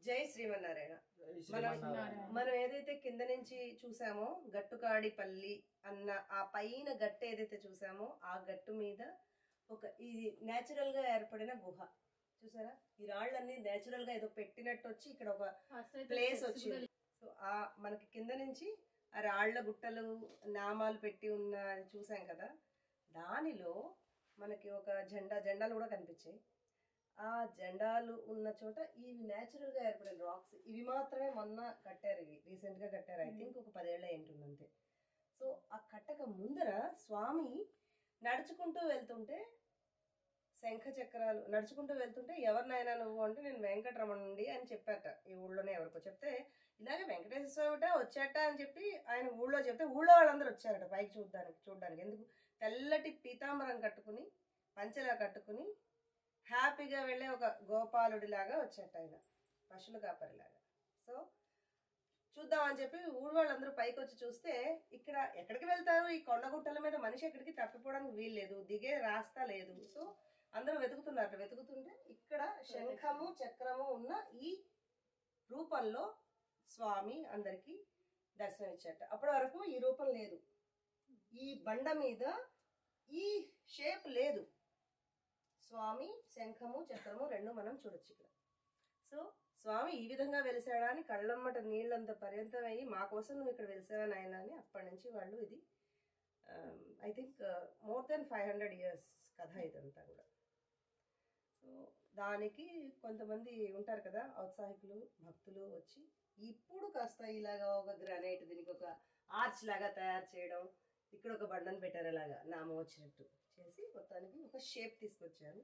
జై శ్రీమన్నారాయణ. మనం ఏదైతే కింద నుంచి చూసామో గట్టుకాడిపల్లి అన్న ఆ పైన గట్టు ఏదైతే చూసామో ఆ గట్టు మీద ఒక ఇది నేచురల్ గా ఏర్పడిన గుహ చూసారా. ఈ రాళ్ళన్నీ నేచురల్ గా ఏదో పెట్టినట్టు వచ్చి ఇక్కడ ఒక ప్లేస్ వచ్చింది. సో ఆ మనకి కింద నుంచి ఆ రాళ్ల గుట్టలు నామాలు పెట్టి ఉన్న చూసాం కదా. దానిలో మనకి ఒక జెండాలు కూడా కనిపించాయి. ఆ జెండాలు ఉన్న చోట ఇవి న్యాచురల్ గా ఏర్పడిన రాక్స్. ఇవి మాత్రమే మొన్న కట్టారు, ఇవి రీసెంట్ గా కట్టారు. ఐ థింక్ ఒక 10 ఏళ్ళ ఏంటుంది అంతే. సో ఆ కట్టక ముందర స్వామి నడుచుకుంటూ వెళ్తుంటే శంఖ చక్రాలు నడుచుకుంటూ వెళ్తుంటే ఎవరినైనా నువ్వు అంటే నేను వెంకటరమణుండి అని చెప్పారట. ఈ ఊళ్ళోనే ఎవరికో చెప్తే ఇలాగే వెంకటేశ్వర స్వామిట వచ్చాట అని చెప్పి ఆయన ఊళ్ళో చెప్తే ఊళ్ళో వాళ్ళందరూ వచ్చారట పైకి చూడడానికి. ఎందుకు? తెల్లటి పీతాంబరం కట్టుకుని పంచెలా కట్టుకుని హ్యాపీగా వెళ్ళే ఒక గోపాలుడిలాగా వచ్చాట ఆయన, పశువుల కాపరిలాగా. సో చూద్దామని చెప్పి ఊరు వాళ్ళందరూ పైకి వచ్చి చూస్తే ఇక్కడ ఎక్కడికి వెళ్తారు, ఈ కొండగుట్టల మీద మనిషి ఎక్కడికి తప్పిపోవడానికి వీల్లేదు, దిగే రాస్తా లేదు. సో అందరూ వెతుకుతున్నారు. వెతుకుతుంటే ఇక్కడ శంఖము చక్రము ఉన్న ఈ రూపంలో స్వామి అందరికి దర్శనం ఇచ్చాట. అప్పటి వరకు ఈ రూపం లేదు, ఈ బండ మీద ఈ షేప్ లేదు. స్వామి శంఖము చక్రము రెండు మనం చూడొచ్చు ఇక్కడ. సో స్వామి ఈ విధంగా వెలిసాడా అని కళ్ళమ్మట నీళ్ళంత పర్యంతం అయ్యి మా కోసం నువ్వు ఇక్కడ వెలిసావా నాయన అని అప్పటి నుంచి వాళ్ళు ఇది I think more than 500 years కథ ఇదంతా కూడా. సో దానికి కొంతమంది ఉంటారు కదా ఔత్సాహికులు భక్తులు వచ్చి ఇప్పుడు కాస్త ఇలాగా ఒక గ్రానైట్ దీనికి ఒక ఆర్చ్ లాగా తయారు చేయడం, ఇక్కడ ఒక బండను పెట్టారు అలాగా నామం వచ్చినట్టు చేసి మొత్తానికి ఒక షేప్ తీసుకొచ్చారు.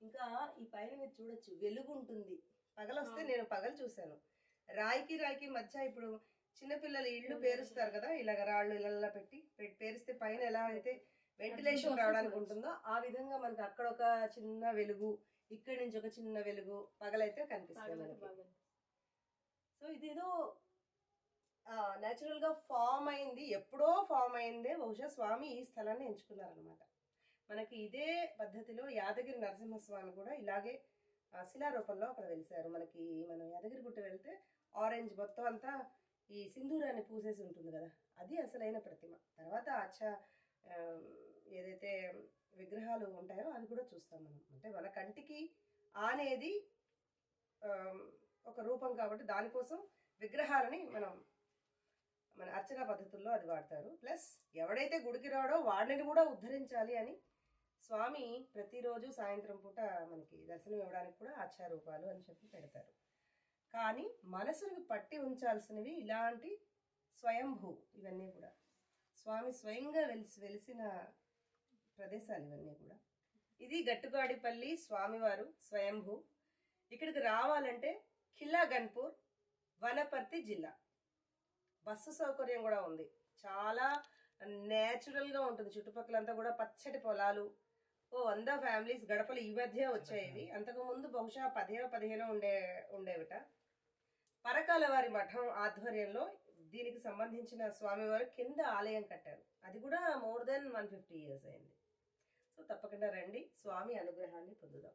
ఇంకా ఈ పైన మీరు చూడొచ్చు వెలుగు ఉంటుంది. పగలు వస్తే నేను పగలు చూశాను. రాయికి మధ్య ఇప్పుడు చిన్నపిల్లలు ఇళ్ళు పేరుస్తారు కదా, ఇలాగ రాళ్ళు ఇళ్ళల్లో పెట్టి పేరిస్తే పైన ఎలా అయితే వెంటిలేషన్ రావడానికి ఉంటుందో ఆ విధంగా మనకి అక్కడ ఒక చిన్న వెలుగు, ఇక్కడి నుంచి ఒక చిన్న వెలుగు పగలైతే కనిపిస్తుంది మనకి. సో ఇదేదో న్యాచురల్ గా ఫామ్ అయింది, ఎప్పుడో ఫామ్ అయిందే. బహుశా స్వామి ఈ స్థలాన్ని ఎంచుకున్నారనమాట. మనకి ఇదే పద్ధతిలో యాదగిరి నరసింహస్వామి కూడా ఇలాగే శిలారూపంలో అక్కడ వెలిసారు. మనకి మనం యాదగిరి గుట్ట వెళ్తే ఆరెంజ్ మొత్తం అంతా ఈ సింధూరాన్ని పూసేసి ఉంటుంది కదా, అది అసలైన ప్రతిమ. తర్వాత ఏదైతే విగ్రహాలు ఉంటాయో అవి కూడా చూస్తాం మనం. అంటే మన కంటికి అనేది ఒక రూపం కాబట్టి దానికోసం విగ్రహాలని మన అర్చనా పద్ధతుల్లో అది వాడతారు. ప్లస్ ఎవడైతే గుడికి రాడో వాడిని కూడా ఉద్ధరించాలి అని స్వామి ప్రతిరోజు సాయంత్రం పూట మనకి దర్శనం ఇవ్వడానికి కూడా ఆచారూపాలు అని చెప్పి పెడతారు. కానీ మనసుని పట్టి ఉంచాల్సినవి ఇలాంటి స్వయంభూ. ఇవన్నీ కూడా స్వామి స్వయంగా వెలిసిన ప్రదేశాలు ఇవన్నీ కూడా. ఇది గట్టుగాడిపల్లి స్వామివారు స్వయంభూ. ఇక్కడికి రావాలంటే ఖిల్లా గన్పూర్, వనపర్తి జిల్లా. బస్సు సౌకర్యం కూడా ఉంది. చాలా నేచురల్గా ఉంటుంది. చుట్టుపక్కలంతా కూడా పచ్చటి పొలాలు. 100 ఫ్యామిలీస్ గడపలు ఈ మధ్య వచ్చాయి. అంతకుముందు బహుశా 10-15 ఉండేవిట. పరకాల వారి మఠం ఆధ్వర్యంలో దీనికి సంబంధించిన స్వామివారు కింద ఆలయం కట్టారు. అది కూడా మోర్ దెన్ 150 years అయింది. సో తప్పకుండా రండి, స్వామి అనుగ్రహాన్ని పొందుదాం.